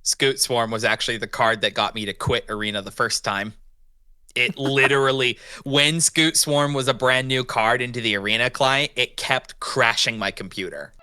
Scoot Swarm was actually the card that got me to quit Arena the first time. It literally, when Scoot Swarm was a brand new card into the Arena client, it kept crashing my computer.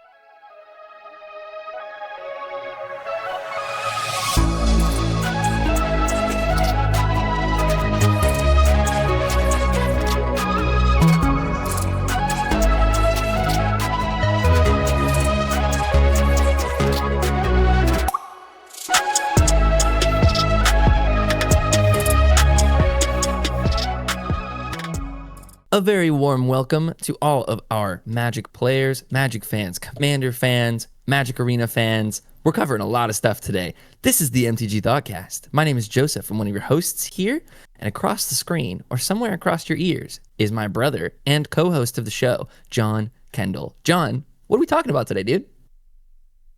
A very warm welcome to all of our Magic players, Magic fans, Commander fans, Magic Arena fans. We're covering a lot of stuff today. This is the MTG Thoughtcast. My name is Joseph. I'm one of your hosts here, and across the screen, or somewhere across your ears, is my brother and co-host of the show, John Kendall. John, what are we talking about today, dude?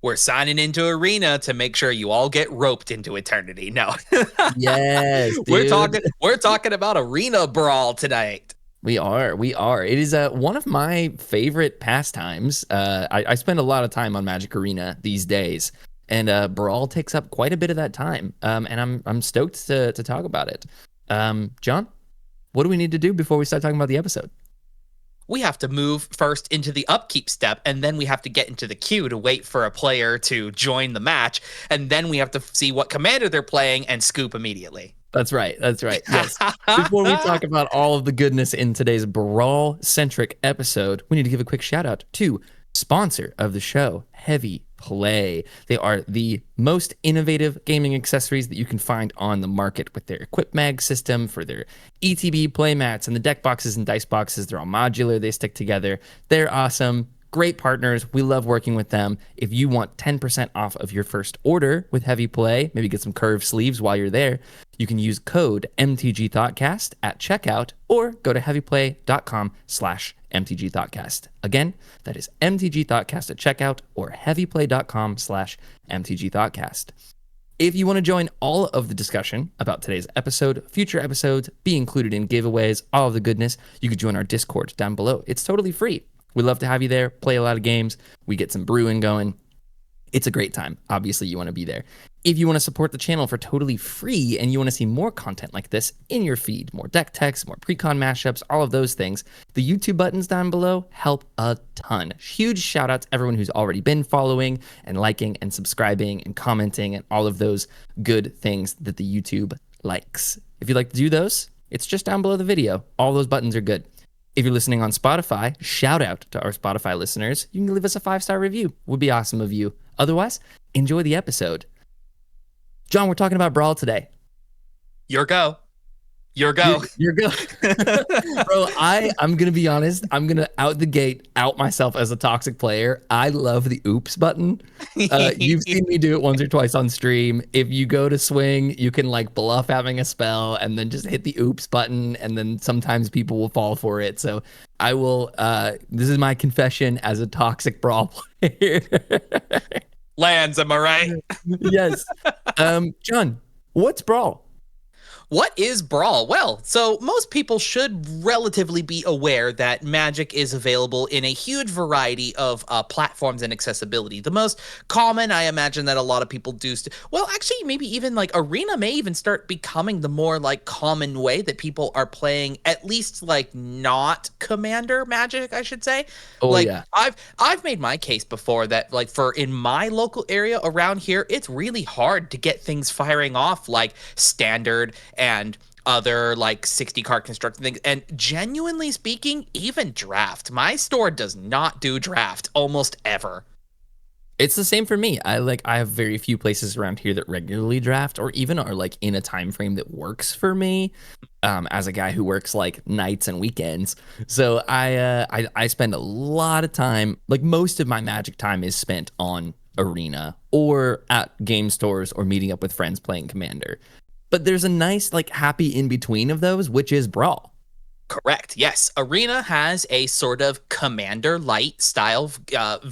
We're signing into Arena to make sure you all get roped into eternity. No. Yes, dude. We're talking about Arena Brawl tonight. We are. It is one of my favorite pastimes. I spend a lot of time on Magic Arena these days, and Brawl takes up quite a bit of that time. And I'm stoked to talk about it. John, what do we need to do before we start talking about the episode? We have to move first into the upkeep step, and then we have to get into the queue to wait for a player to join the match, and then we have to see what commander they're playing and scoop immediately. That's right. Yes. Before we talk about all of the goodness in today's Brawl-centric episode, we need to give a quick shout out to sponsor of the show, Heavy Play. They are the most innovative gaming accessories that you can find on the market with their Equip Mag system for their ETB playmats and the deck boxes and dice boxes. They're all modular. They stick together. They're awesome. Great partners. We love working with them. If you want 10% off of your first order with Heavy Play, maybe get some curved sleeves while you're there, you can use code MTG Thoughtcast at checkout or go to heavyplay.com/MTG Thoughtcast. Again, that is MTG Thoughtcast at checkout or heavyplay.com/MTG Thoughtcast. If you want to join all of the discussion about today's episode, future episodes, be included in giveaways, all of the goodness, you could join our Discord down below. It's totally free. We love to have you there, play a lot of games. We get some brewing going. It's a great time. Obviously, you want to be there. If you want to support the channel for totally free and you want to see more content like this in your feed, more deck techs, more pre-con mashups, all of those things, the YouTube buttons down below help a ton. Huge shout out to everyone who's already been following and liking and subscribing and commenting and all of those good things that the YouTube likes. If you'd like to do those, it's just down below the video. All those buttons are good. If you're listening on Spotify, shout out to our Spotify listeners. You can leave us a 5-star review. Would be awesome of you. Otherwise, enjoy the episode. John, we're talking about Brawl today. Your go. Your go. Bro, I'm going to be honest. I'm going to out the gate, out myself as a toxic player. I love the oops button. You've seen me do it once or twice on stream. If you go to swing, you can like bluff having a spell and then just hit the oops button. And then sometimes people will fall for it. So I will, this is my confession as a toxic Brawl player. Lands, am I right? Yes. John, what's Brawl? What is Brawl? Well, so most people should relatively be aware that Magic is available in a huge variety of platforms and accessibility. The most common, I imagine that a lot of people do. Well, actually, maybe even like Arena may even start becoming the more like common way that people are playing, at least like not Commander Magic, I should say. Oh, like, yeah. I've made my case before that like for in my local area around here, it's really hard to get things firing off like Standard and other like 60 card constructed things, and genuinely speaking, even draft. My store does not do draft almost ever. It's the same for me. I have very few places around here that regularly draft or even are like in a time frame that works for me. As a guy who works like nights and weekends, so I spend a lot of time. Like most of my Magic time is spent on Arena or at game stores or meeting up with friends playing Commander. But there's a nice, like, happy in-between of those, which is Brawl. Correct, yes. Arena has a sort of Commander light style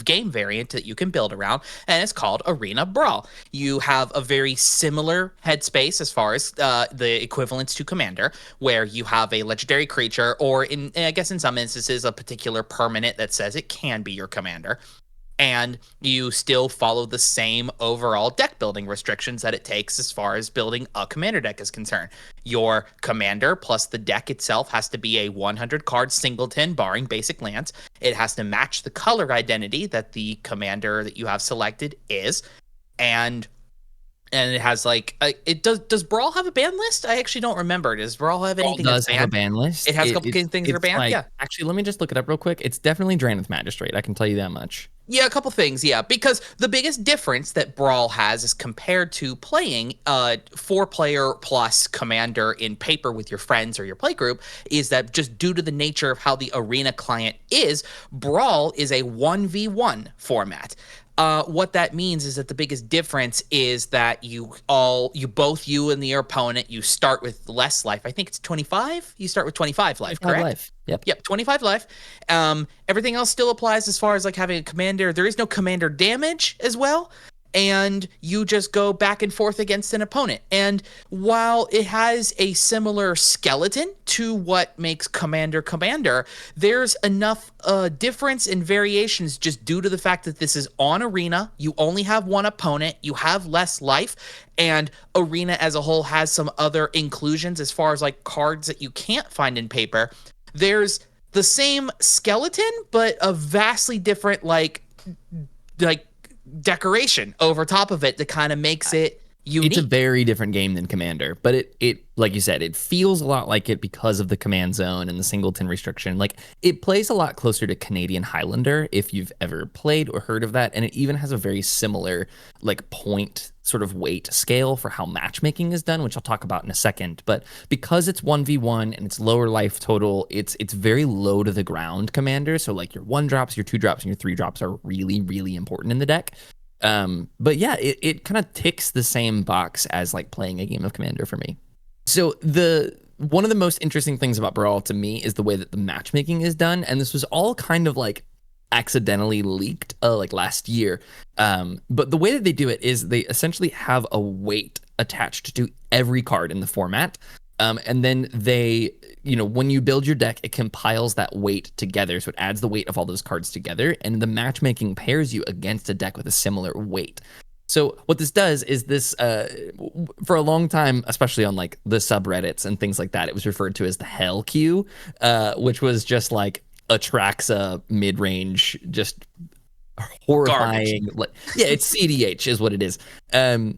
game variant that you can build around, and it's called Arena Brawl. You have a very similar headspace as far as the equivalents to Commander, where you have a legendary creature, or I guess in some instances, a particular permanent that says it can be your commander. and you still follow the same overall deck building restrictions that it takes as far as building a commander deck is concerned. Your commander plus the deck itself has to be a 100 card singleton, barring basic lands. It has to match the color identity that the commander that you have selected is, and it has like it does Brawl have a ban list? I actually don't remember. Does Brawl have anything Brawl that's does banned? have a ban list. It has a couple things that are banned. Like, yeah. actually, let me just look it up real quick. It's definitely Draenith Magistrate. I can tell you that much. Yeah, a couple things. Yeah, because the biggest difference that Brawl has is compared to playing 4-player plus commander in paper with your friends or your playgroup is that just due to the nature of how the arena client is, Brawl is a 1v1 format. What that means is that the biggest difference is that you and your opponent, you start with less life. I think it's 25. You start with 25 life, 25 correct? Life. Yep, 25 life. Everything else still applies as far as like having a commander. There is no commander damage as well. And you just go back and forth against an opponent. And while it has a similar skeleton to what makes Commander, there's enough difference and variations just due to the fact that this is on Arena. You only have one opponent. You have less life. And Arena as a whole has some other inclusions as far as like cards that you can't find in paper. There's the same skeleton, but a vastly different like decoration over top of it that kind of makes it unique. It's a very different game than Commander, but it like you said, it feels a lot like it because of the command zone and the singleton restriction. Like, it plays a lot closer to Canadian Highlander, if you've ever played or heard of that, and it even has a very similar like point sort of weight scale for how matchmaking is done, which I'll talk about in a second. But because it's 1v1 and it's lower life total, it's very low to the ground Commander. So like your 1-drops, your 2-drops, and your 3-drops are really, really important in the deck. But yeah, it kind of ticks the same box as like playing a game of Commander for me. So one of the most interesting things about Brawl to me is the way that the matchmaking is done, and this was all kind of like accidentally leaked like last year. But the way that they do it is they essentially have a weight attached to every card in the format. And then they, when you build your deck, it compiles that weight together. So it adds the weight of all those cards together, and the matchmaking pairs you against a deck with a similar weight. So what this does is this, for a long time, especially on like the subreddits and things like that, it was referred to as the Hell Queue, which was just like Atraxa mid-range, just horrifying. Yeah, it's CDH is what it is. It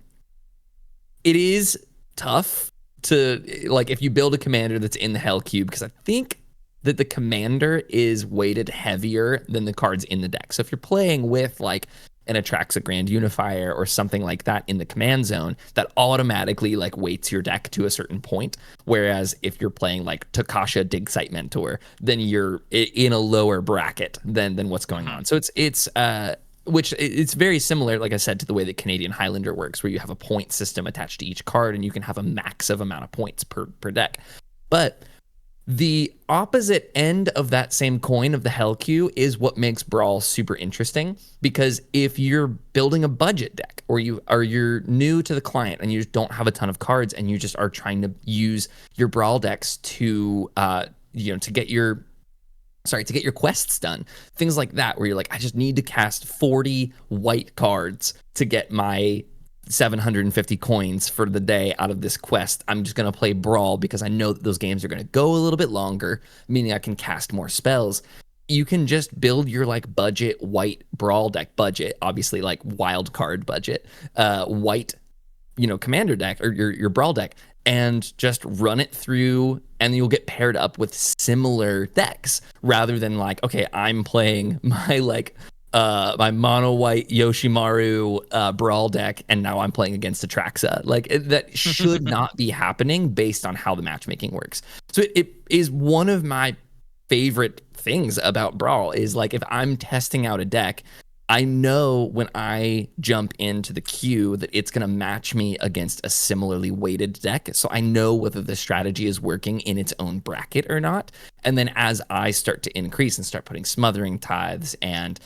is tough to, like, if you build a commander that's in the Hell Cube, because I think that the commander is weighted heavier than the cards in the deck. So if you're playing with like an Atraxa Grand Unifier or something like that in the command zone, that automatically like weights your deck to a certain point. Whereas if you're playing like Takasha Dig Site Mentor, then you're in a lower bracket than what's going on. So it's very similar, like I said, to the way that Canadian Highlander works, where you have a point system attached to each card and you can have a max of amount of points per deck. But the opposite end of that same coin of the Hell Queue is what makes Brawl super interesting, because if you're building a budget deck or you're new to the client and you just don't have a ton of cards and you just are trying to use your Brawl decks to get your quests done, things like that, where you're like, I just need to cast 40 white cards to get my 750 coins for the day out of this quest. I'm just going to play Brawl because I know that those games are going to go a little bit longer, meaning I can cast more spells. You can just build your like budget white Brawl deck, budget, obviously like wild card budget, white, commander deck or your Brawl deck, and just run it through, and you'll get paired up with similar decks rather than like, okay, I'm playing my my mono white Yoshimaru Brawl deck, and now I'm playing against Atraxa. Like, that should not be happening based on how the matchmaking works. So it is one of my favorite things about Brawl is like, if I'm testing out a deck, I know when I jump into the queue that it's going to match me against a similarly weighted deck. So I know whether the strategy is working in its own bracket or not. And then as I start to increase and start putting Smothering Tithes and,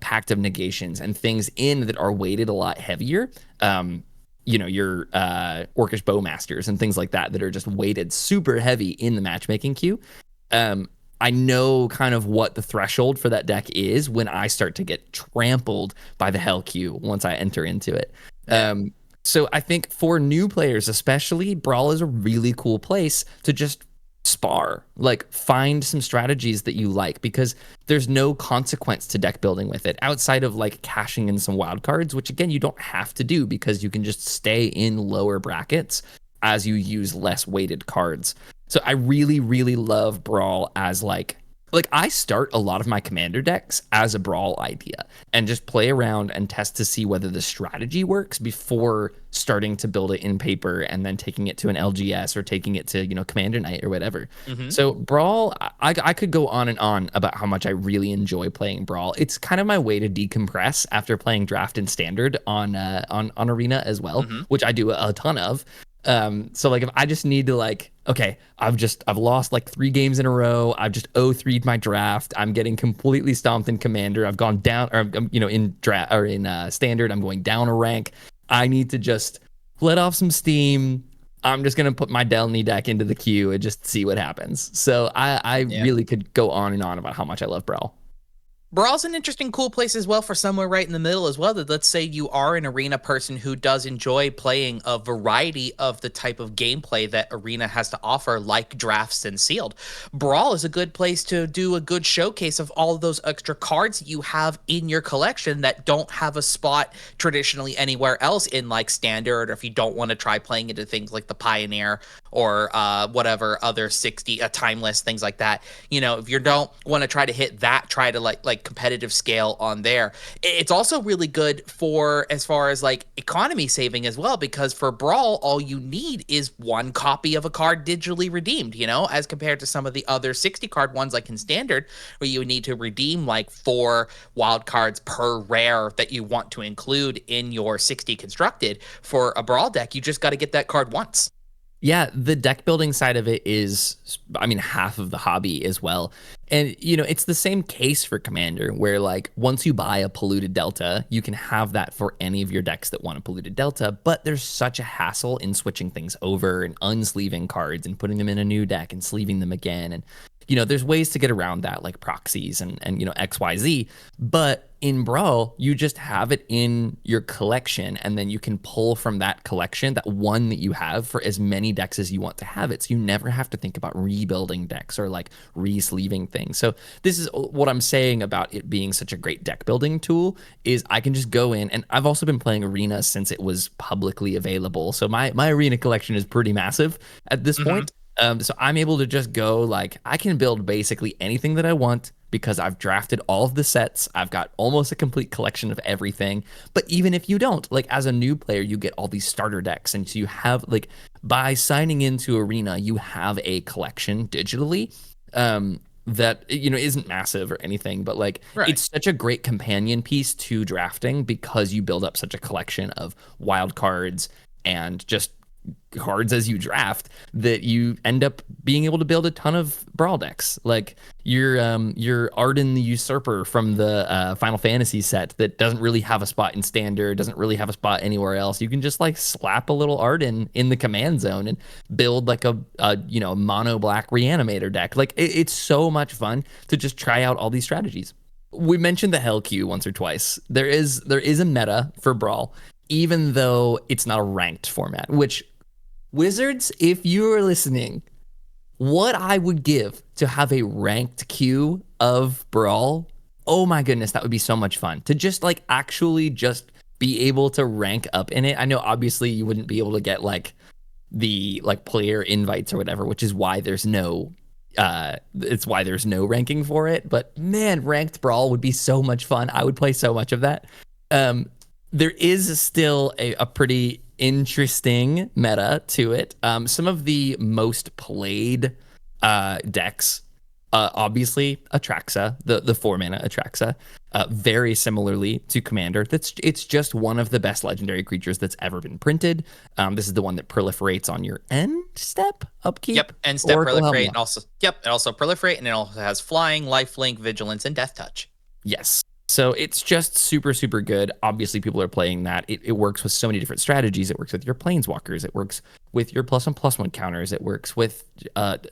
Pact of Negations and things in that are weighted a lot heavier, your Orcish Bowmasters and things like that are just weighted super heavy in the matchmaking queue. I know kind of what the threshold for that deck is when I start to get trampled by the Hell Q once I enter into it. Yeah. So I think for new players, especially, Brawl is a really cool place to just spar, like find some strategies that you like, because there's no consequence to deck building with it outside of like cashing in some wild cards, which again, you don't have to do because you can just stay in lower brackets as you use less weighted cards. So I really, really love Brawl as like I start a lot of my commander decks as a Brawl idea and just play around and test to see whether the strategy works before starting to build it in paper and then taking it to an LGS or taking it to, Commander Night or whatever. So Brawl, I could go on and on about how much I really enjoy playing Brawl. It's kind of my way to decompress after playing Draft and Standard on Arena as well, which I do a ton of. So like if I just need to like, okay, I've lost like 3 games in a row. I've just 0-3'd my draft. I'm getting completely stomped in Commander. I've gone down, or in draft or in Standard, I'm going down a rank. I need to just let off some steam. I'm just gonna put my Delny deck into the queue and just see what happens. So I really could go on and on about how much I love Brawl. Brawl's an interesting, cool place as well for somewhere right in the middle as well. That let's say you are an Arena person who does enjoy playing a variety of the type of gameplay that Arena has to offer, like drafts and sealed. Brawl is a good place to do a good showcase of all of those extra cards you have in your collection that don't have a spot traditionally anywhere else in like Standard, or if you don't want to try playing into things like the Pioneer or whatever other 60 timeless things like that. If you don't want to try to hit that, try to like competitive scale on there. It's also really good for as far as like economy saving as well, because for Brawl, all you need is 1 copy of a card digitally redeemed, as compared to some of the other 60 card ones like in Standard, where you need to redeem like 4 wild cards per rare that you want to include in your 60 constructed. For a Brawl deck, you just got to get that card once. Yeah, the deck building side of it is, half of the hobby as well. And, it's the same case for Commander, where, like, once you buy a Polluted Delta, you can have that for any of your decks that want a Polluted Delta, but there's such a hassle in switching things over and unsleeving cards and putting them in a new deck and sleeving them again. And, there's ways to get around that, like proxies and XYZ. But in Brawl, you just have it in your collection, and then you can pull from that collection, that one that you have, for as many decks as you want to have it. So you never have to think about rebuilding decks or like re-sleeving things. So this is what I'm saying about it being such a great deck building tool, is I can just go in, and I've also been playing Arena since it was publicly available. So my Arena collection is pretty massive at this point. So I'm able to just go, like, I can build basically anything that I want because I've drafted all of the sets. I've got almost a complete collection of everything. But even if you don't, like, as a new player, you get all these starter decks. And so you have, like, by signing into Arena, you have a collection digitally that, isn't massive or anything. But, like, It's such a great companion piece to drafting because you build up such a collection of wild cards and just cards as you draft, that you end up being able to build a ton of Brawl decks. Like your Arden the Usurper from the Final Fantasy set that doesn't really have a spot in Standard, doesn't really have a spot anywhere else. You can just like slap a little Arden in the command zone and build like a mono black Reanimator deck. Like it's so much fun to just try out all these strategies. We mentioned the Hell Q once or twice. There is a meta for Brawl, even though it's not a ranked format, which, Wizards, if you're listening, what I would give to have a ranked queue of Brawl, oh my goodness, that would be so much fun. To just like actually just be able to rank up in it. I know obviously you wouldn't be able to get like the like player invites or whatever, which is why there's no ranking for it. But man, ranked Brawl would be so much fun. I would play so much of that. There is still a pretty interesting meta to it. Some of the most played decks, obviously Atraxa, the 4-mana Atraxa, very similarly to Commander. It's just one of the best legendary creatures that's ever been printed. This is the one that proliferates on your end step upkeep. Yep, end step proliferate, and also it also proliferate, and it also has flying, lifelink, vigilance, and death touch. Yes. So it's just super, super good. Obviously, people are playing that. It works with so many different strategies. It works with your planeswalkers. It works with your +1/+1 counters. It works with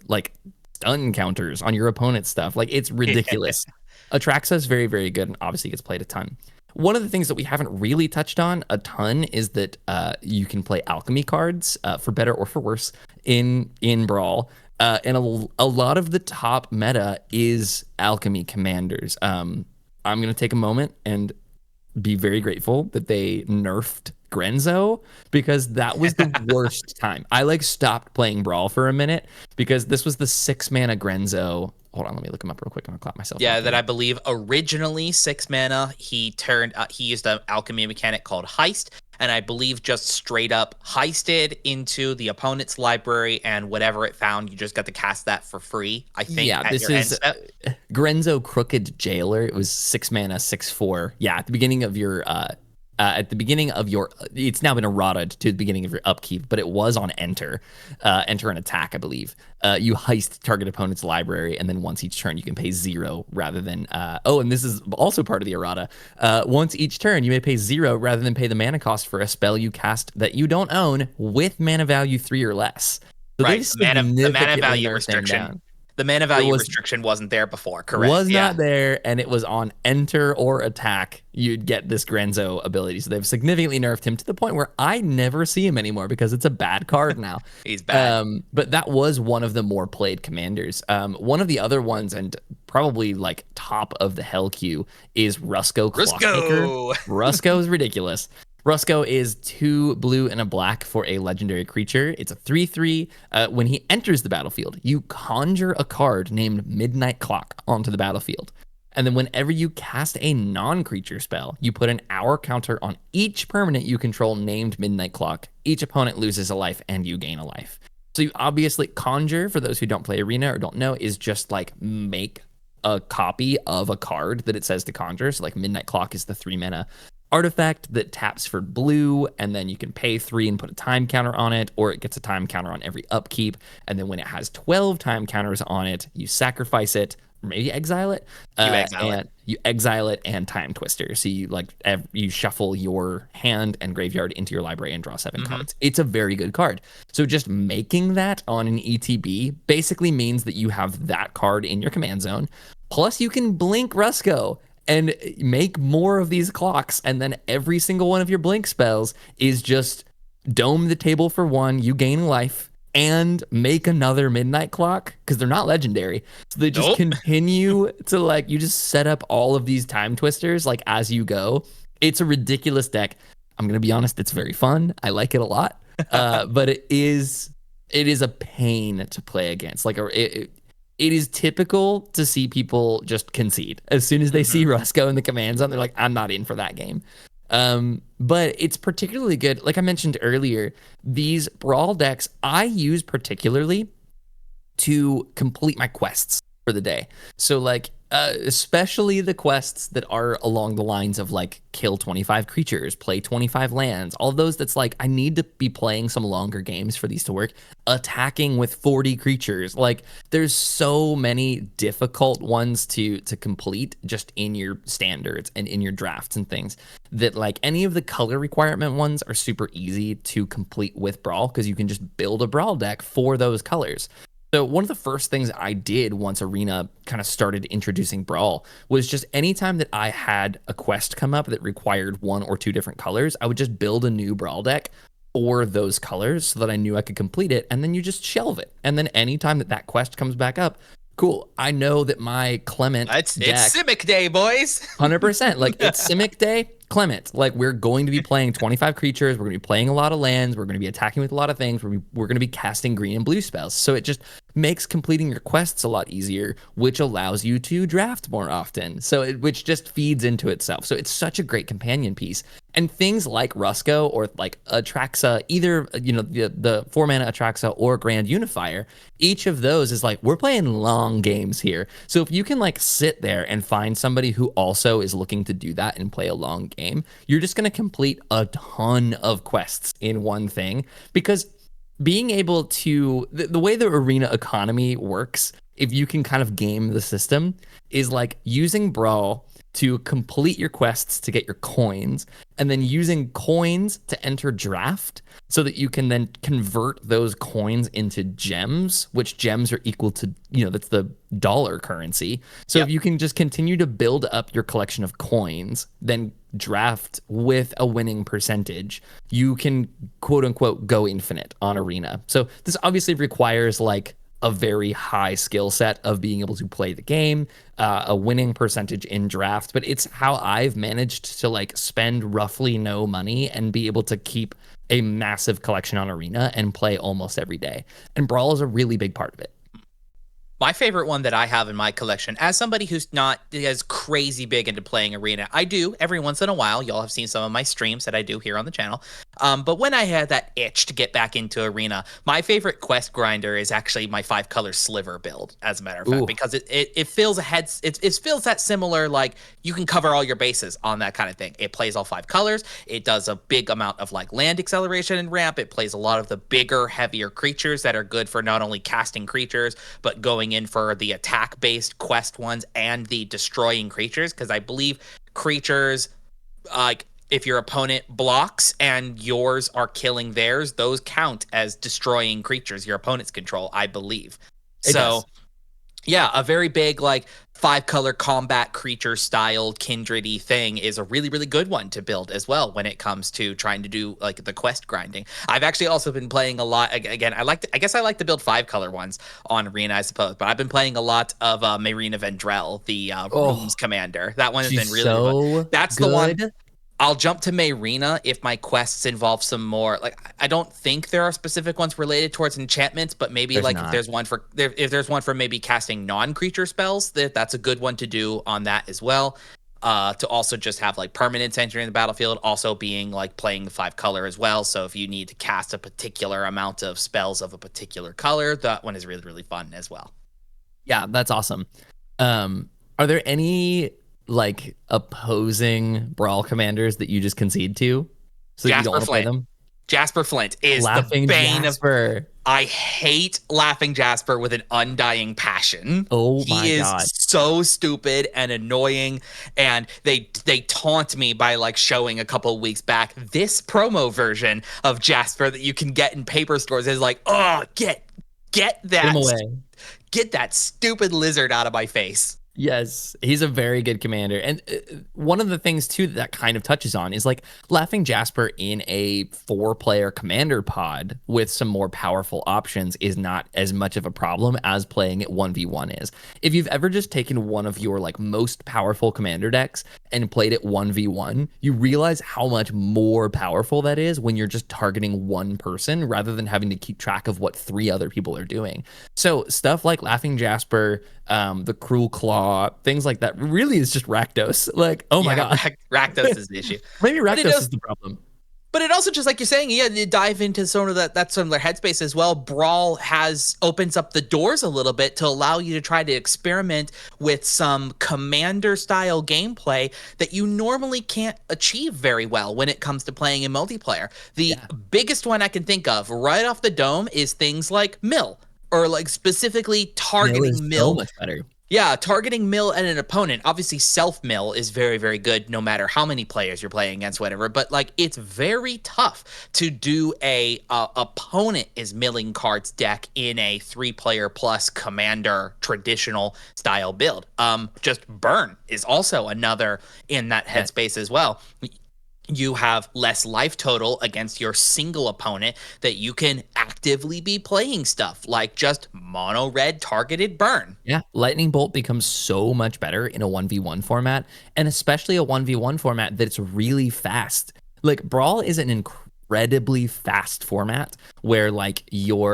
like stun counters on your opponent's stuff. Like, it's ridiculous. Atraxa is very, very good and obviously gets played a ton. One of the things that we haven't really touched on a ton is that you can play alchemy cards for better or for worse in Brawl. And a lot of the top meta is alchemy commanders. I'm going to take a moment and be very grateful that they nerfed Grenzo, because that was the worst time. I stopped playing Brawl for a minute because this was the 6 mana Grenzo. Hold on, let me look him up real quick. I'm gonna clap myself. Yeah, that I believe originally 6 mana. He used an alchemy mechanic called Heist, and I believe just straight up heisted into the opponent's library, and whatever it found, you just got to cast that for free. I think. Yeah, this is Grenzo Crooked Jailer. It was 6 mana, 6/4. Yeah, at the beginning of your it's now been errata to the beginning of your upkeep, but it was on enter an attack, I believe. You heist target opponent's library, and then once each turn you can pay 0 rather than and this is also part of the errata. Once each turn you may pay 0 rather than pay the mana cost for a spell you cast that you don't own with mana value 3 or less. So right, the mana value restriction. The mana value restriction wasn't there before, correct? Was not there, and it was on enter or attack. You'd get this Grenzo ability. So they've significantly nerfed him to the point where I never see him anymore because it's a bad card now. He's bad. But that was one of the more played commanders. One of the other ones, and probably top of the hell queue, is Rusko Clockmaker. Rusko is ridiculous. Rusko is 2 blue and a black for a legendary creature. It's a 3/3. When he enters the battlefield, you conjure a card named Midnight Clock onto the battlefield. And then whenever you cast a non-creature spell, you put an hour counter on each permanent you control named Midnight Clock. Each opponent loses a life and you gain a life. So you obviously conjure, for those who don't play Arena or don't know, is just make a copy of a card that it says to conjure. So Midnight Clock is the 3 mana artifact that taps for blue, and then you can pay 3 and put a time counter on it, or it gets a time counter on every upkeep. And then when it has 12 time counters on it, you sacrifice it, or maybe exile it. You exile it and time twister. So you shuffle your hand and graveyard into your library and draw 7 cards. It's a very good card. So just making that on an ETB basically means that you have that card in your command zone. Plus you can blink Rusko and make more of these clocks, and then every single one of your blink spells is just dome the table for 1, you gain life, and make another Midnight Clock, because they're not legendary. So they just continue to you just set up all of these time twisters as you go. It's a ridiculous deck. I'm gonna be honest, it's very fun. I like it a lot. But it is a pain to play against. It is typical to see people just concede as soon as they see Rusko in the command zone. They're like, I'm not in for that game. But it's particularly good. Like I mentioned earlier, these Brawl decks I use particularly to complete my quests for the day. So especially the quests that are along the lines of kill 25 creatures, play 25 lands, all those that's I need to be playing some longer games for these to work. Attacking with 40 creatures. There's so many difficult ones to complete just in your standards and in your drafts and things that any of the color requirement ones are super easy to complete with Brawl, because you can just build a Brawl deck for those colors. So one of the first things I did once Arena kind of started introducing Brawl was just anytime that I had a quest come up that required 1 or 2 different colors, I would just build a new Brawl deck for those colors so that I knew I could complete it, and then you just shelve it. And then anytime that quest comes back up, cool, I know that my Clement it's Simic Day, boys. 100%. It's Simic Day, Clement. We're going to be playing 25 creatures. We're going to be playing a lot of lands. We're going to be attacking with a lot of things. We're going to be casting green and blue spells. So it just makes completing your quests a lot easier, which allows you to draft more often. Which just feeds into itself. So it's such a great companion piece. And things like Rusko or Atraxa, either the 4 mana Atraxa or Grand Unifier, each of those is we're playing long games here. So if you can sit there and find somebody who also is looking to do that and play a long game, you're just going to complete a ton of quests in one thing. Because being able to the way the Arena economy works, if you can kind of game the system, is using Brawl. to complete your quests to get your coins, and then using coins to enter draft so that you can then convert those coins into gems, which gems are equal to, that's the dollar currency. So if you can just continue to build up your collection of coins, then draft with a winning percentage, you can quote unquote go infinite on Arena. So this obviously requires like a very high skill set of being able to play the game, a winning percentage in draft, but it's how I've managed to like spend roughly no money and be able to keep a massive collection on Arena and play almost every day. And Brawl is a really big part of it. My favorite one that I have in my collection, as somebody who's not as crazy big into playing Arena, I do every once in a while. Y'all have seen some of my streams that I do here on the channel. But when I had that itch to get back into Arena, my favorite quest grinder is actually my 5-color sliver build, as a matter of fact, because it feels it feels that similar, like you can cover all your bases on that kind of thing. It plays all 5 colors. It does a big amount of like land acceleration and ramp. It plays a lot of the bigger, heavier creatures that are good for not only casting creatures, but going in for the attack-based quest ones and the destroying creatures, because I believe creatures, like if your opponent blocks and yours are killing theirs, those count as destroying creatures your opponents control, I believe. Yeah, a very big like 5-color combat creature styled kindred-y thing is a really, really good one to build as well when it comes to trying to do like the quest grinding. I've actually also been playing a lot. Again, I like to build 5-color ones on Arena, I suppose, but I've been playing a lot of Marina Vendrell, the Rooms commander. That one has been really fun. That's good. The one. I'll jump to Marina if my quests involve some more. Like, I don't think there are specific ones related towards enchantments, but maybe if there's one for maybe casting non-creature spells, that's a good one to do on that as well. To also just have like permanents entering the battlefield, also being like playing the 5-color as well. So if you need to cast a particular amount of spells of a particular color, that one is really, really fun as well. Yeah, that's awesome. Are there any like opposing Brawl commanders that you just concede to so that you don't want to play them? Jasper Flint is Laughing the bane Jasper. of. I hate Laughing Jasper with an undying passion. Oh my God. He is so stupid and annoying, and they taunt me by like showing a couple of weeks back this promo version of Jasper that you can get in paper stores is like, oh, get that stupid lizard out of my face. Yes, he's a very good commander. And one of the things, too, that kind of touches on is like Laughing Jasper in a 4-player commander pod with some more powerful options is not as much of a problem as playing it 1v1 is. If you've ever just taken one of your like most powerful commander decks and played it 1v1, you realize how much more powerful that is when you're just targeting one person rather than having to keep track of what 3 other people are doing. So stuff like Laughing Jasper, the Cruel Claw, things like that really is just Rakdos. Like, oh my God. Rakdos is the issue. Maybe Rakdos is the problem. But it also, just like you're saying, you dive into some of that similar headspace as well. Brawl opens up the doors a little bit to allow you to try to experiment with some commander style gameplay that you normally can't achieve very well when it comes to playing in multiplayer. The biggest one I can think of right off the dome is things like Mill, or like specifically targeting Mill. So much better. Yeah, targeting Mill and an opponent. Obviously, self-mill is very, very good no matter how many players you're playing against, whatever. But, like, it's very tough to do a opponent is milling cards deck in a 3-player plus commander traditional style build. Just Burn is also another in that headspace as well. You have less life total against your single opponent that you can actively be playing stuff like just mono red targeted Burn. Yeah, Lightning Bolt becomes so much better in a 1v1 format, and especially a 1v1 format that's really fast. Like, Brawl is an incredibly fast format where like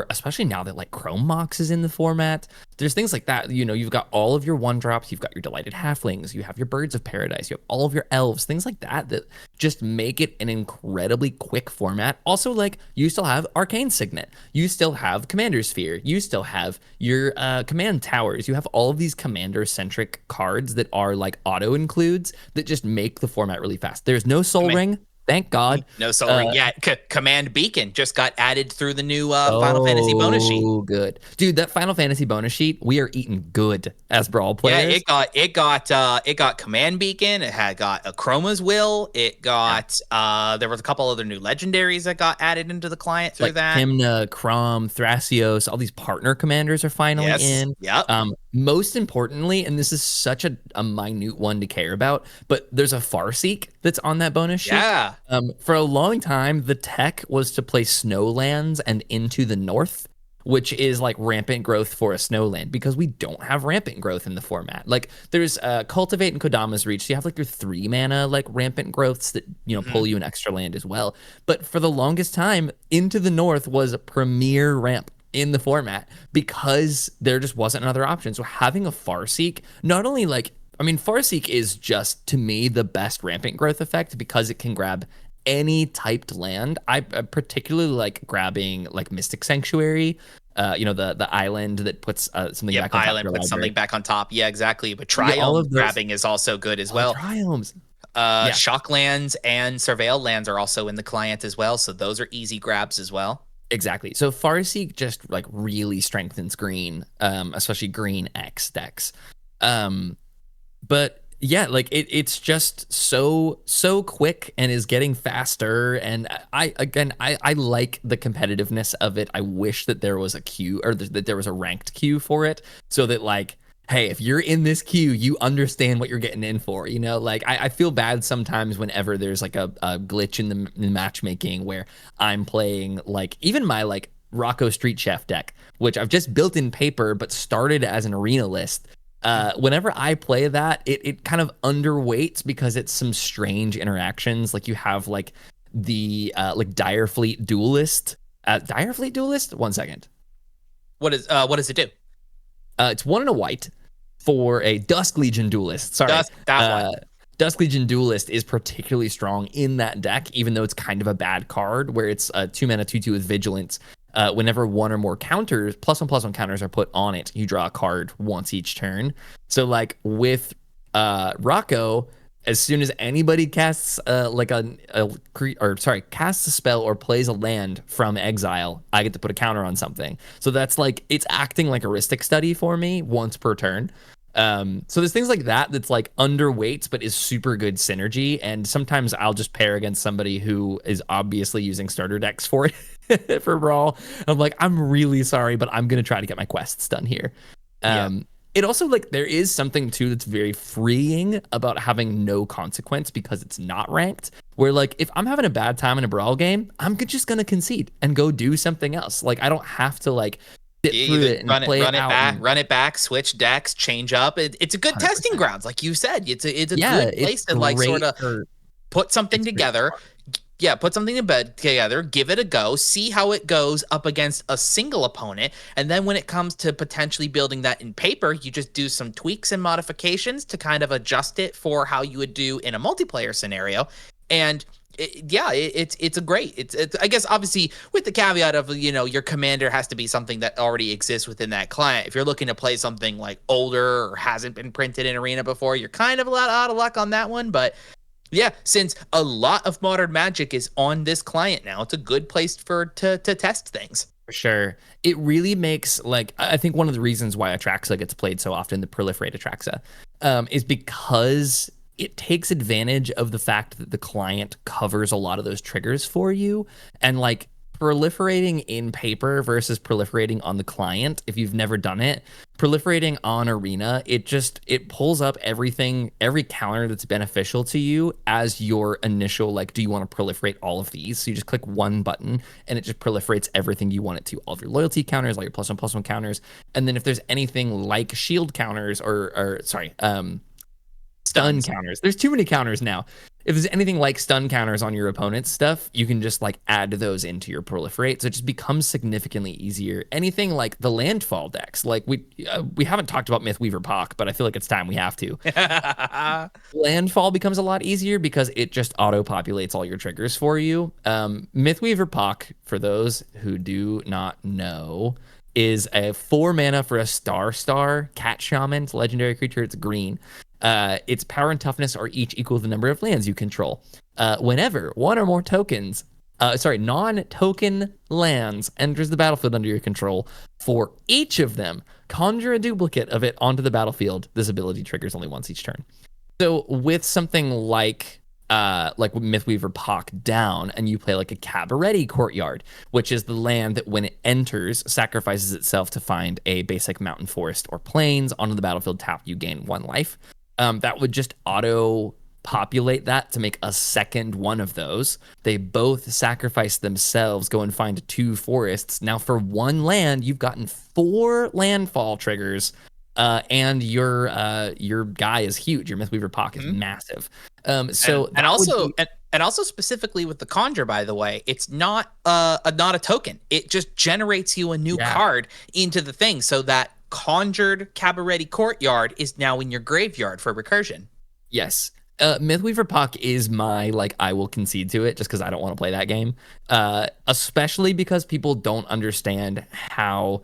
especially now that like Chrome Mox is in the format, there's things like that. You've got all of your 1-drops, you've got your Delighted Halflings, you have your Birds of Paradise, you have all of your elves, things like that just make it an incredibly quick format. Also, like, you still have Arcane Signet, you still have Commander Sphere, you still have your command towers, you have all of these commander centric cards that are like auto includes that just make the format really fast. There's no Soul Ring. Thank God. No Soul Ring. Yeah, Command Beacon just got added through the new Final Fantasy bonus sheet. Oh, good. Dude, that Final Fantasy bonus sheet, we are eating good as Brawl Yeah, players. it got Command Beacon. It had got a Chroma's Will. It got there was a couple other new legendaries that got added into the client through Like that. Hymna, Chrom, Thrasios, all these partner commanders are finally in. Yep. Most importantly, and this is such a minute one to care about, but there's a Farseek that's on that bonus sheet. Yeah. For a long time, the tech was to play Snowlands and Into the North, which is like rampant growth for a Snowland, because we don't have rampant growth in the format. Like there's Cultivate and Kodama's Reach. So you have like your 3 mana like rampant growths that, you know, pull you an extra land as well. But for the longest time, Into the North was a premier ramp in the format because there just wasn't another option. So having a Farseek, not only like, I mean, Farseek is just, to me, the best rampant growth effect because it can grab any typed land. I particularly like grabbing like Mystic Sanctuary, you know, the island that puts something back on island top. puts something back on top. Yeah, exactly. But Triumph grabbing is also good as well. Triumphs. Shock lands and Surveil lands are also in the client as well. So those are easy grabs as well. Exactly. So Farseek just like really strengthens green, especially green X decks. But yeah, like it's just so quick and is getting faster. And I like the competitiveness of it. I wish that there was a queue, or that there was a ranked queue for it, so that like, hey, if you're in this queue, you understand what you're getting in for. You know, like I feel bad sometimes whenever there's like a glitch in the matchmaking where I'm playing like even my like Rocco Street Chef deck, which I've just built in paper but started as an arena list. Whenever I play that, it kind of underweights because it's some strange interactions. Like you have like the like Direfleet Duelist. Direfleet Duelist? 1 second. What does it do? It's 1 and a white for a Dusk Legion Duelist. Sorry. Dusk Legion Duelist is particularly strong in that deck, even though it's kind of a bad card, where it's a 2 mana 2/2 with Vigilance. Whenever 1 or more counters, +1/+1 counters are put on it, you draw a card once each turn. So like with Rocco, as soon as anybody casts casts a spell or plays a land from exile, I get to put a counter on something. So that's like, it's acting like a heuristic study for me once per turn. So there's things like that that's like underweights but is super good synergy, and sometimes I'll just pair against somebody who is obviously using starter decks for it for Brawl. I'm like, I'm really sorry, but I'm gonna try to get my quests done here. It also, like, there is something too that's very freeing about having no consequence because it's not ranked, where like if I'm having a bad time in a Brawl game, I'm just gonna concede and go do something else. Like I don't have to like sit through it and run it back, switch decks, change up. It's a good 100%. Testing grounds, like you said. It's a good place to like sort of put something together. Yeah, put something together, give it a go, see how it goes up against a single opponent, and then when it comes to potentially building that in paper, you just do some tweaks and modifications to kind of adjust it for how you would do in a multiplayer scenario. And it's a great. It's I guess obviously with the caveat of, you know, your commander has to be something that already exists within that client. If you're looking to play something like older or hasn't been printed in Arena before, you're kind of a lot out of luck on that one. But yeah, since a lot of modern Magic is on this client now, it's a good place to test things. For sure. It really makes, like, I think one of the reasons why Atraxa gets played so often, the Proliferate Atraxa, is because it takes advantage of the fact that the client covers a lot of those triggers for you. And like proliferating in paper versus proliferating on the client, if you've never done it, proliferating on Arena, it pulls up everything, every counter that's beneficial to you as your initial, like, do you want to proliferate all of these? So you just click one button and it just proliferates everything you want it to, all of your loyalty counters, all your +1/+1 counters. And then if there's anything like shield counters or stun counters, there's too many counters now. If there's anything like stun counters on your opponent's stuff, you can just like add those into your proliferate. So it just becomes significantly easier. Anything like the landfall decks, like we haven't talked about Mythweaver Pock, but I feel like it's time we have to. Landfall becomes a lot easier because it just auto-populates all your triggers for you. Mythweaver Pock, for those who do not know, is a 4 mana for a star cat shaman. It's a legendary creature. It's green. Its power and toughness are each equal to the number of lands you control. Whenever one or more tokens, non-token lands enters the battlefield under your control, for each of them, conjure a duplicate of it onto the battlefield. This ability triggers only once each turn. So with something like Mythweaver Pock down, and you play like a Cabaret Courtyard, which is the land that when it enters sacrifices itself to find a basic mountain forest or plains onto the battlefield, tap, you gain 1 life. That would just auto populate that to make a second one of those. They both sacrifice themselves, go and find 2 forests. Now for 1 land, you've gotten 4 landfall triggers. And your guy is huge. Your Mythweaver Pock is massive. And also specifically with the conjure, by the way, it's not a token. It just generates you a new card into the thing, so that conjured Cabaret Courtyard is now in your graveyard for recursion. Yes. Mythweaver Puck is my, I will concede to it just because I don't want to play that game. Especially because people don't understand how,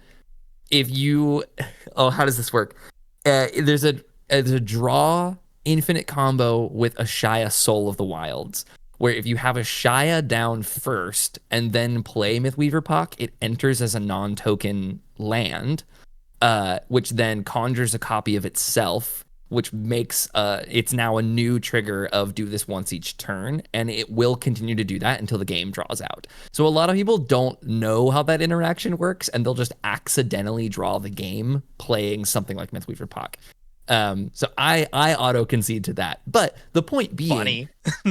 how does this work? There's a draw infinite combo with Ashaya Soul of the Wilds, where if you have Ashaya down first and then play Mythweaver Puck, it enters as a non-token land, which then conjures a copy of itself, which makes it's now a new trigger of do this once each turn, and it will continue to do that until the game draws out. So a lot of people don't know how that interaction works, and they'll just accidentally draw the game playing something like Mythweaver Puck. So I auto concede to that, but the point being, funny.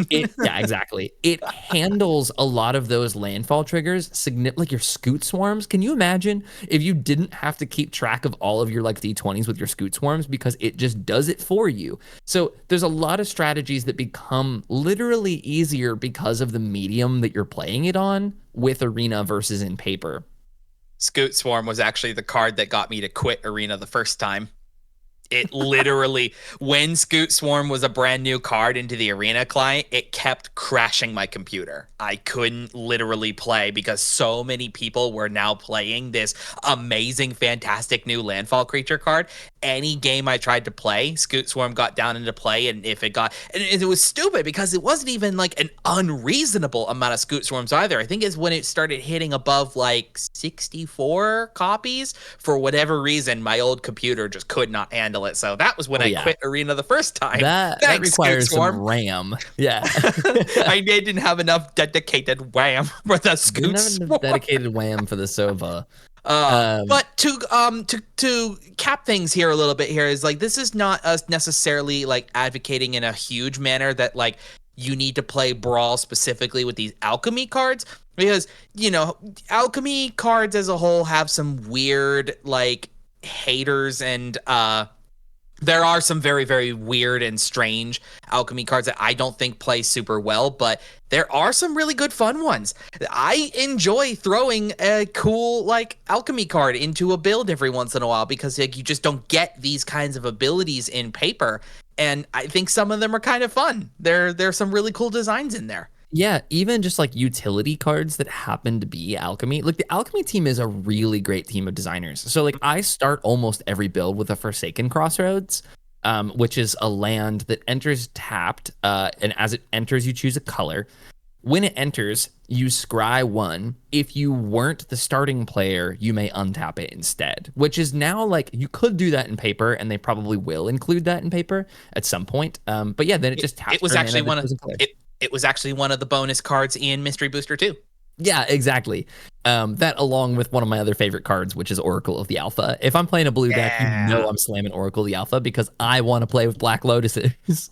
Yeah, exactly. It handles a lot of those landfall triggers, like your Scoot Swarms. Can you imagine if you didn't have to keep track of all of your D20s with your Scoot Swarms, because it just does it for you? So there's a lot of strategies that become literally easier because of the medium that you're playing it on with Arena versus in paper. Scoot Swarm was actually the card that got me to quit Arena the first time. It literally, when Scoot Swarm was a brand new card into the Arena client, it kept crashing my computer. I couldn't literally play because so many people were now playing this amazing, fantastic new landfall creature card. Any game I tried to play, Scoot Swarm got down into play, and if it got, and it was stupid because it wasn't even an unreasonable amount of Scoot Swarms either. I think it's when it started hitting above 64 copies. For whatever reason, my old computer just could not handle it. So that was when I quit Arena the first time. That requires some RAM. Yeah. I didn't have enough dedicated RAM for the Scoot Swarm. Dedicated RAM for the Sova. But to cap things here a little bit here is this is not us necessarily advocating in a huge manner that you need to play Brawl specifically with these alchemy cards, because alchemy cards as a whole have some weird haters, and there are some very, very weird and strange alchemy cards that I don't think play super well, but there are some really good fun ones. I enjoy throwing a cool alchemy card into a build every once in a while, because you just don't get these kinds of abilities in paper, and I think some of them are kind of fun. There's some really cool designs in there. Yeah, even just utility cards that happen to be alchemy. The alchemy team is a really great team of designers. So I start almost every build with a Forsaken Crossroads, which is a land that enters tapped, and as it enters, you choose a color. When it enters, you scry 1. If you weren't the starting player, you may untap it instead, which is now you could do that in paper, and they probably will include that in paper at some point. But yeah, then it just taps. It was actually It was actually one of the bonus cards in Mystery Booster 2. Yeah, exactly. That along with one of my other favorite cards, which is Oracle of the Alpha. If I'm playing a blue deck, I'm slamming Oracle of the Alpha because I want to play with Black Lotuses.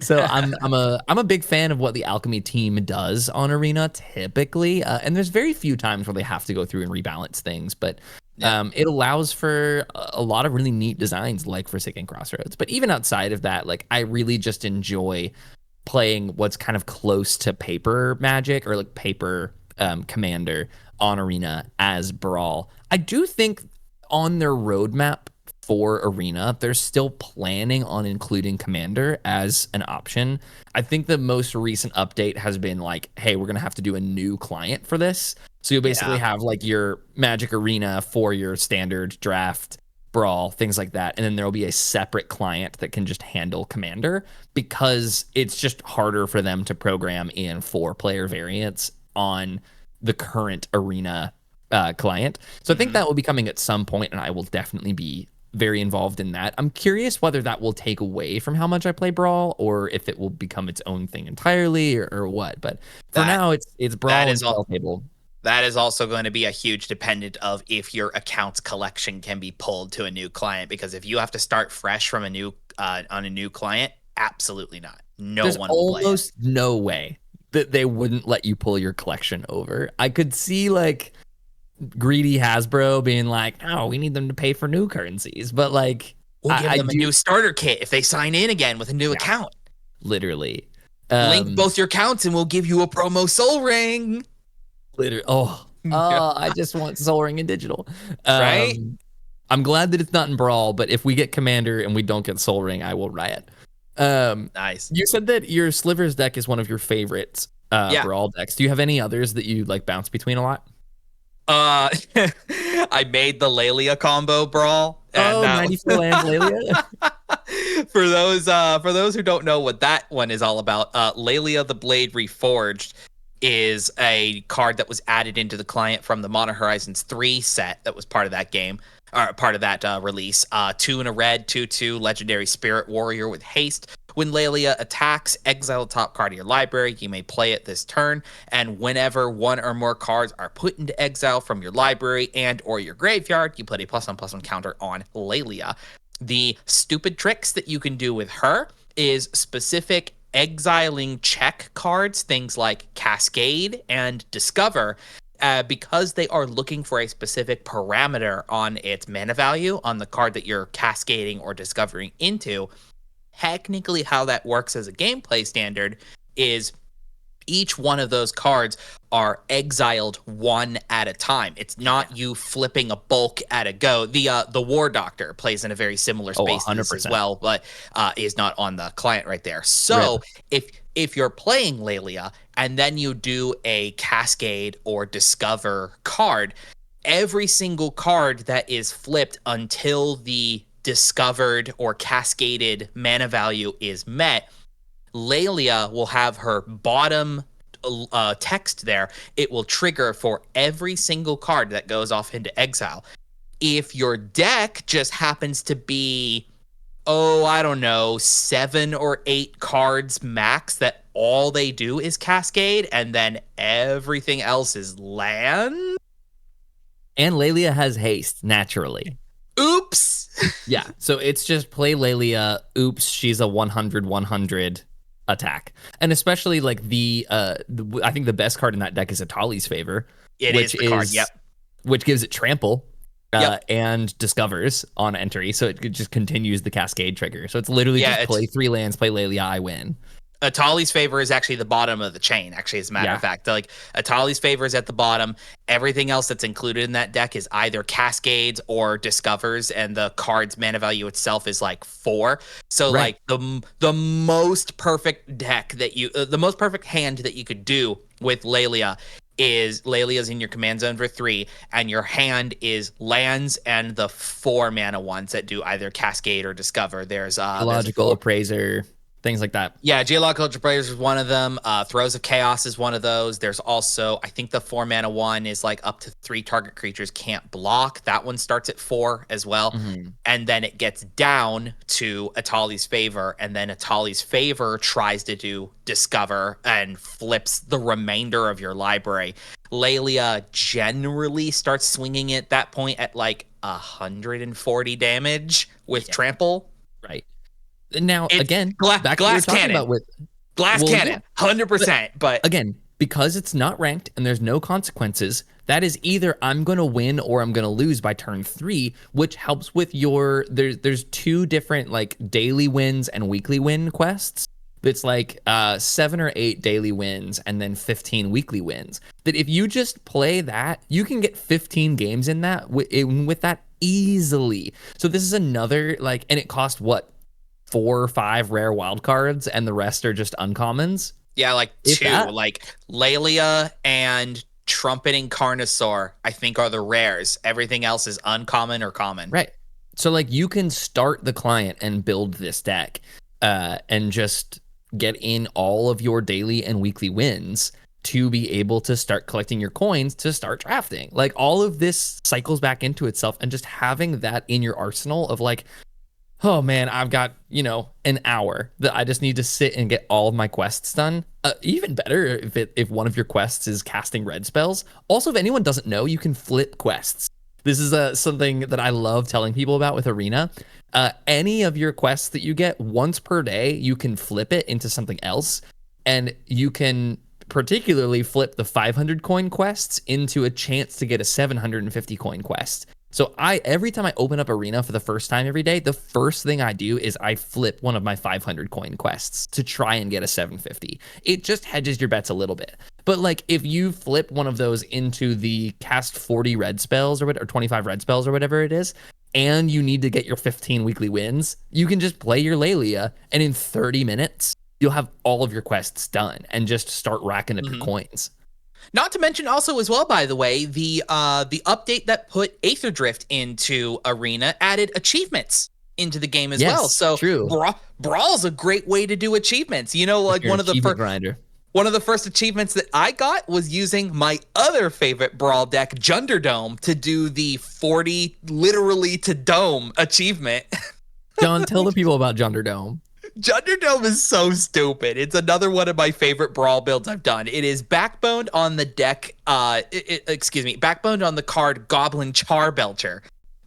So I'm a big fan of what the alchemy team does on Arena typically, and there's very few times where they have to go through and rebalance things, but it allows for a lot of really neat designs like Forsaken Crossroads. But even outside of that, I really just enjoy playing what's kind of close to paper Magic or paper Commander on Arena as Brawl. I do think on their roadmap for Arena, they're still planning on including Commander as an option. I think the most recent update has been hey, we're going to have to do a new client for this. So you'll basically have your Magic Arena for your standard draft, Brawl, things like that. And then there will be a separate client that can just handle Commander, because it's just harder for them to program in 4-player variants on the current Arena client. So I think that will be coming at some point, and I will definitely be very involved in that. I'm curious whether that will take away from how much I play Brawl, or if it will become its own thing entirely, or what. But for now, it's Brawl and Spell Table. That is also going to be a huge dependent of if your account's collection can be pulled to a new client, because if you have to start fresh from a new on a new client, absolutely not. There's one will play it. Almost no way that they wouldn't let you pull your collection over. I could see like greedy Hasbro being like, "Oh, we need them to pay for new currencies," but like we'll give them a new starter kit if they sign in again with a new account. Literally, link both your accounts, and we'll give you a promo Soul Ring. Literally, I just want Soul Ring in digital. Right? I'm glad that it's not in Brawl, but if we get Commander and we don't get Soul Ring, I will riot. Nice. You said that your Slivers deck is one of your favorites Brawl decks. Do you have any others that you like bounce between a lot? I made the Lelia combo Brawl. And 94 land Lelia. For those who don't know what that one is all about, Lelia the Blade Reforged is a card that was added into the client from the Modern Horizons 3 set that was part of that game, or part of that release. 2 in a red, 2/2 legendary spirit warrior with haste. When Lelia attacks, exile the top card of your library. You may play it this turn, and whenever one or more cards are put into exile from your library and or your graveyard, you put a +1/+1 counter on Lelia. The stupid tricks that you can do with her is specific exiling check cards, things like Cascade and Discover, because they are looking for a specific parameter on its mana value on the card that you're cascading or discovering into. Technically, how that works as a gameplay standard is each one of those cards are exiled one at a time. It's not you flipping a bulk at a go. The War Doctor plays in a very similar space as well, but is not on the client right there. So if you're playing Lelia and then you do a Cascade or Discover card, every single card that is flipped until the discovered or cascaded mana value is met, Lelia will have her bottom text there. It will trigger for every single card that goes off into exile. If your deck just happens to be, I don't know, 7 or 8 cards max that all they do is cascade, and then everything else is land. And Lelia has haste naturally. Oops. Yeah, so it's just play Lelia. Oops, she's a 100/100 attack. And especially like I think the best card in that deck is Atali's Favor. Which is the card, yep. Which gives it trample and discovers on entry, so it just continues the cascade trigger. So it's literally just play 3 lands, play Lelia, I win. Atali's Favor is actually the bottom of the chain, actually, as a matter of fact. Like, Atali's Favor is at the bottom. Everything else that's included in that deck is either Cascades or Discovers, and the card's mana value itself is like 4. So, like, the most perfect deck that the most perfect hand that you could do with Lelia is Lelia's in your command zone for 3, and your hand is lands and the 4 mana ones that do either Cascade or Discover. There's Logical Appraiser. Things like that. Yeah, Geological Appraiser is one of them. Throes of Chaos is one of those. There's also, I think the 4 mana one is like up to 3 target creatures can't block. That one starts at 4 as well. Mm-hmm. And then it gets down to Atali's Favor, and then Atali's Favor tries to do Discover and flips the remainder of your library. Lelia generally starts swinging at that point at like 140 damage with Trample. Right. Now, again, back glass cannon. Cannon, 100%. But again, because it's not ranked and there's no consequences, that is either I'm going to win or I'm going to lose by turn 3, which helps with your. There's 2 different like daily wins and weekly win quests. It's like 7 or 8 daily wins and then 15 weekly wins. That if you just play that, you can get 15 games in that with that easily. So this is another like, and it cost what? 4 or 5 rare wildcards, and the rest are just uncommons. Yeah, like 2. Like Lelia and Trumpeting Carnosaur, I think, are the rares. Everything else is uncommon or common. Right. So like you can start the client and build this deck and just get in all of your daily and weekly wins to be able to start collecting your coins to start drafting. Like all of this cycles back into itself, and just having that in your arsenal of like, oh man, I've got, an hour that I just need to sit and get all of my quests done. Even better if one of your quests is casting red spells. Also, if anyone doesn't know, you can flip quests. This is something that I love telling people about with Arena. Any of your quests that you get once per day, you can flip it into something else, and you can particularly flip the 500 coin quests into a chance to get a 750 coin quest. So every time I open up Arena for the first time every day, the first thing I do is I flip one of my 500 coin quests to try and get a 750. It just hedges your bets a little bit. But like if you flip one of those into the cast 40 red spells or 25 red spells or whatever it is, and you need to get your 15 weekly wins, you can just play your Lelia, and in 30 minutes, you'll have all of your quests done and just start racking up your coins. Not to mention also as well, by the way, the update that put Aether Drift into Arena added achievements into the game as well. So true. Brawl's a great way to do achievements. Like one of the first achievements that I got was using my other favorite Brawl deck, Junderdome, to do the 40 literally to dome achievement. John, tell the people about Junderdome. Junderdome is so stupid. It's another one of my favorite Brawl builds I've done. It is backboned on the deck, backboned on the card Goblin Charbelcher.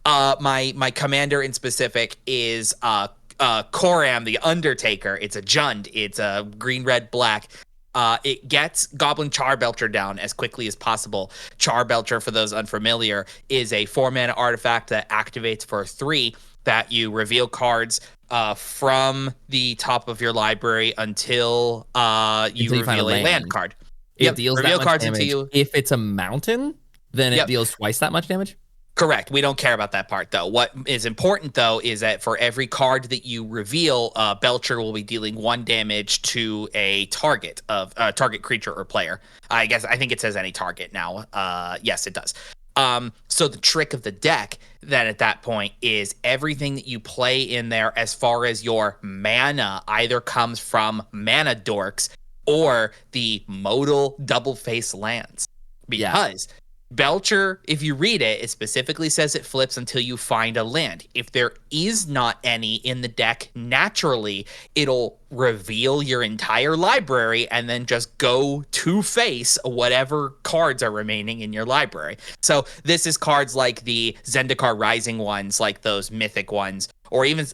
My commander in specific is Koram the Undertaker. It's a Jund. It's a green, red, black. It gets Goblin Charbelcher down as quickly as possible. Charbelcher, for those unfamiliar, is a 4-mana artifact that activates for 3 that you reveal cards from the top of your library until you reveal a land card. It deals reveal that much cards damage. Until you. If it's a mountain, then it deals twice that much damage. Correct. We don't care about that part, though. What is important, though, is that for every card that you reveal, Belcher will be dealing 1 damage to a target creature or player. I think it says any target now. Yes, it does. So the trick of the deck then at that point is everything that you play in there as far as your mana either comes from mana dorks or the modal double face lands. Because Belcher, if you read it, it specifically says it flips until you find a land. If there is not any in the deck naturally, it'll reveal your entire library and then just go to face whatever cards are remaining in your library. So this is cards like the Zendikar Rising ones, like those mythic ones, or even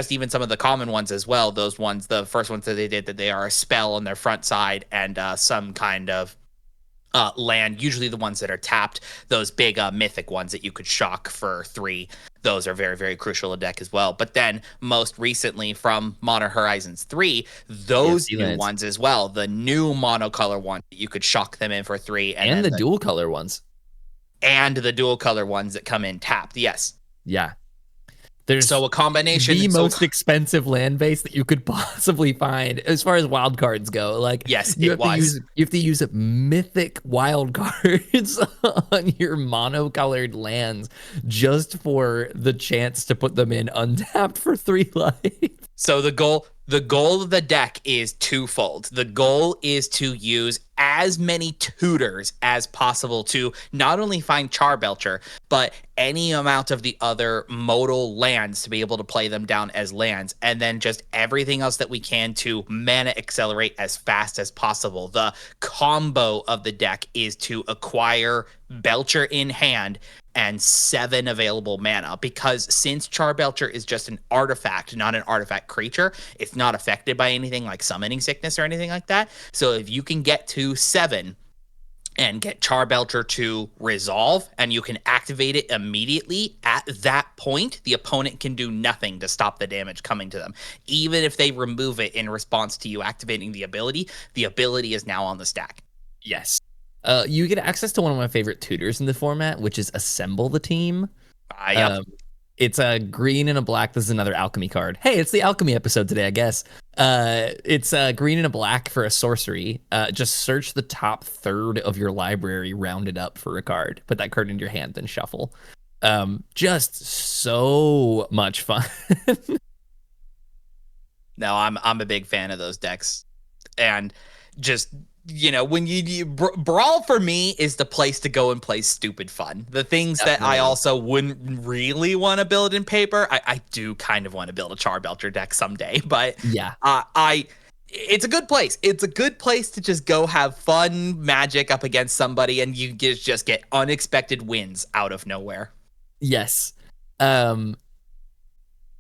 even some of the common ones as well. Those ones, the first ones that they did, that they are a spell on their front side and some kind of land, usually the ones that are tapped, those big mythic ones that you could shock for 3. Those are very, very crucial to deck as well. But then most recently from Modern Horizons 3, those new ones as well, the new monocolor one, you could shock them in for 3. And the dual color ones. And the dual color ones that come in tapped, yes. Yeah. There's a combination. The most expensive land base that you could possibly find as far as wild cards go. Like, yes, you have to use mythic wild cards on your monocolored lands just for the chance to put them in untapped for 3 life. So the goal of the deck is twofold. The goal is to use as many tutors as possible to not only find Charbelcher, but any amount of the other modal lands to be able to play them down as lands, and then just everything else that we can to mana accelerate as fast as possible. The combo of the deck is to acquire Belcher in hand and 7 available mana, because since Charbelcher is just an artifact, not an artifact creature, it's not affected by anything like summoning sickness or anything like that. So if you can get to 7 and get Charbelcher to resolve, and you can activate it immediately, at that point, the opponent can do nothing to stop the damage coming to them. Even if they remove it in response to you activating the ability is now on the stack. Yes. You get access to one of my favorite tutors in the format, which is Assemble the Team. Yep. It's a green and a black. This is another alchemy card. Hey, it's the alchemy episode today, I guess. It's green and a black for a sorcery. Just search the top third of your library, round it up for a card. Put that card in your hand, then shuffle. Just so much fun. No, I'm a big fan of those decks, and just when Brawl for me is the place to go and play stupid fun. The things that I Definitely. also wouldn't really want to build in paper. I do kind of want to build a Charbelcher deck someday, but Yeah. it's a good place. It's a good place to just go have fun Magic up against somebody, and you just get unexpected wins out of nowhere. Yes.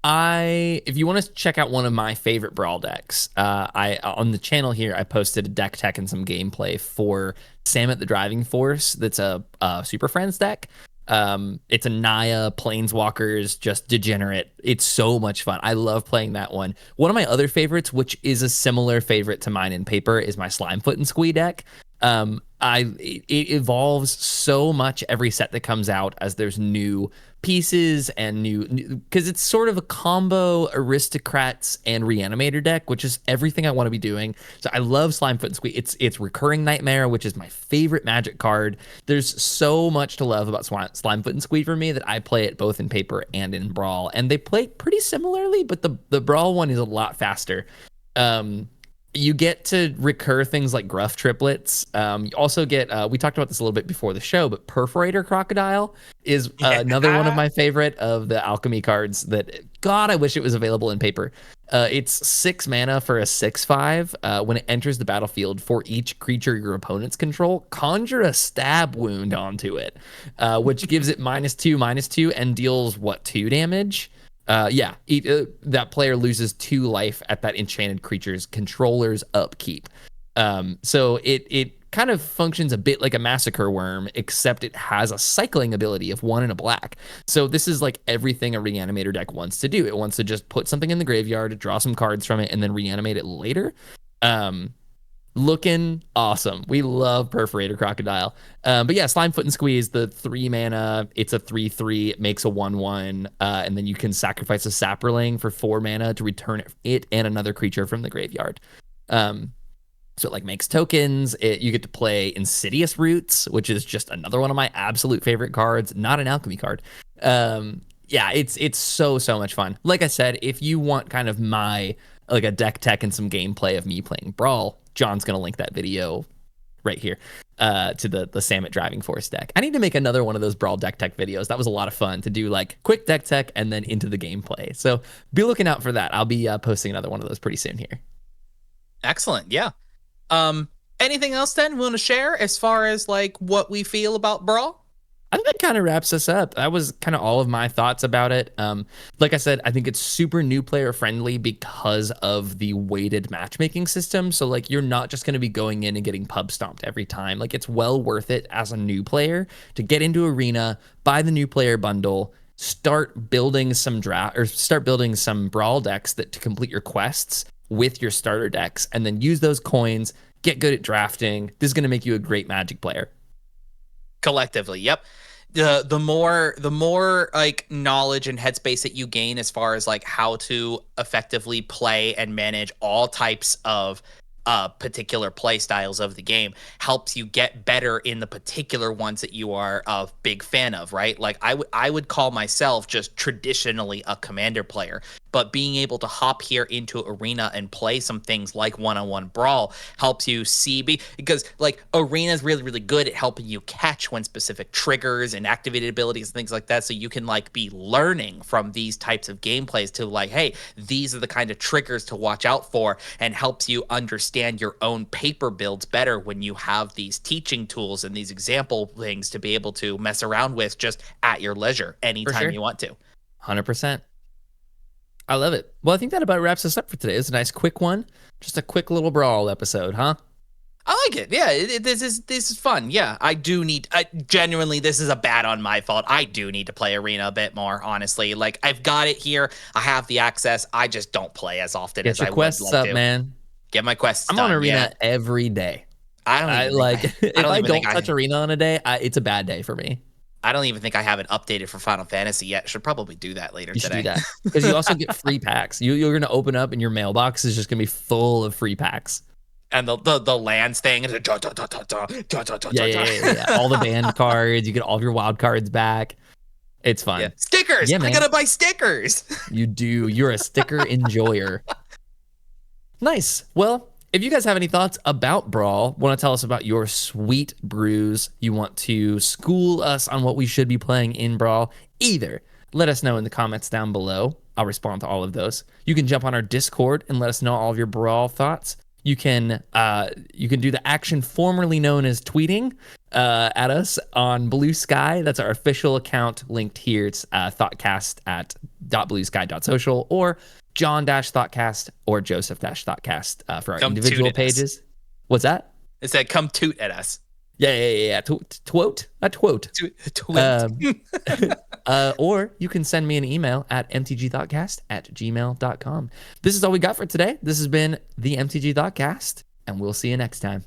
If you want to check out one of my favorite Brawl decks, I on the channel here I posted a deck tech and some gameplay for Sam the Driving Force. That's a Super Friends deck. It's a Naya Planeswalkers, just degenerate. It's so much fun. I love playing that one. One of my other favorites, which is a similar favorite to mine in paper, is my Slimefoot and Squee deck. It evolves so much every set that comes out as there's new pieces and new because it's sort of a combo aristocrats and reanimator deck, which is everything I want to be doing. So I love Slimefoot and Squee. It's recurring nightmare, which is my favorite Magic card. There's so much to love about Slimefoot and Squee for me that I play it both in paper and in Brawl, and they play pretty similarly, but the Brawl one is a lot faster. You get to recur things like Gruff Triplets. You also get, we talked about this a little bit before the show, but Perforator Crocodile is another one of my favorite of the alchemy cards that, God, I wish it was available in paper. It's 6 mana for a 6/5. When it enters the battlefield, for each creature your opponents control, conjure a stab wound onto it, which gives it -2/-2 and deals, 2 damage? That player loses 2 life at that enchanted creature's controller's upkeep. So it kind of functions a bit like a Massacre Worm, except it has a cycling ability of 1 and a black. So this is like everything a Reanimator deck wants to do. It wants to just put something in the graveyard, draw some cards from it, and then reanimate it later. Looking awesome. We love Perforator Crocodile. But yeah, Slimefoot and Squeeze, the 3 mana, it's a 3/3, it makes a 1/1, and then you can sacrifice a Saproling for 4 mana to return it and another creature from the graveyard. So it like makes tokens. You get to play Insidious Roots, which is just another one of my absolute favorite cards, not an alchemy card. Yeah, it's so much fun. Like I said, if you want kind of my like a deck tech and some gameplay of me playing Brawl, John's gonna link that video right here to the Samet Driving Force deck. I need to make another one of those Brawl deck tech videos. That was a lot of fun to do, like quick deck tech and then into the gameplay. So be looking out for that. I'll be posting another one of those pretty soon here. Excellent. Yeah. Anything else then we want to share as far as like what we feel about Brawl? I think that kind of wraps us up. That was kind of all of my thoughts about it. Like I said, I think it's super new player friendly because of the weighted matchmaking system. So like you're not just going to be going in and getting pub stomped every time. Like it's well worth it as a new player to get into Arena, buy the new player bundle, start building some Brawl decks to complete your quests with your starter decks, and then use those coins, get good at drafting. This is going to make you a great Magic player. Collectively, yep. The more like knowledge and headspace that you gain as far as like how to effectively play and manage all types of particular play styles of the game helps you get better in the particular ones that you are a big fan of, right? Like I would call myself just traditionally a commander player, but being able to hop here into Arena and play some things like one-on-one Brawl helps you see, because like Arena is really, really good at helping you catch when specific triggers and activated abilities and things like that. So you can like be learning from these types of gameplays to like, hey, these are the kind of triggers to watch out for, and helps you understand your own paper builds better when you have these teaching tools and these example things to be able to mess around with just at your leisure anytime you want to. 100%. I love it. Well, I think that about wraps us up for today. It's a nice quick one. Just a quick little Brawl episode, huh? I like it. Yeah, this is fun. Yeah, I do need. Genuinely, this is a bad on my fault. I do need to play Arena a bit more. Honestly, like I've got it here. I have the access. I just don't play as often as I would like to. Get your quests up, man. Get my quests. I'm on Arena every day. If I don't touch Arena on a day, it's a bad day for me. I don't even think I have it updated for Final Fantasy yet. Should probably do that later today. You should do that because you also get free packs. You're going to open up and your mailbox is just going to be full of free packs. And the lands thing. Yeah. All the banned cards. You get all of your wild cards back. It's fun. Yeah. Stickers. Yeah, I man. gotta buy stickers. You do. You're a sticker enjoyer. Nice. Well, if you guys have any thoughts about Brawl, want to tell us about your sweet brews, you want to school us on what we should be playing in Brawl, either let us know in the comments down below. I'll respond to all of those. You can jump on our Discord and let us know all of your Brawl thoughts. You can do the action formerly known as tweeting at us on Blue Sky. That's our official account linked here. It's Thoughtcast at .bluesky.social or John-Thoughtcast or Joseph-Thoughtcast for our individual pages. What's that? It said come toot at us. Yeah. Twote? A twote. Or you can send me an email at mtgthoughtcast@gmail.com. This is all we got for today. This has been the MTG Thoughtcast, and we'll see you next time.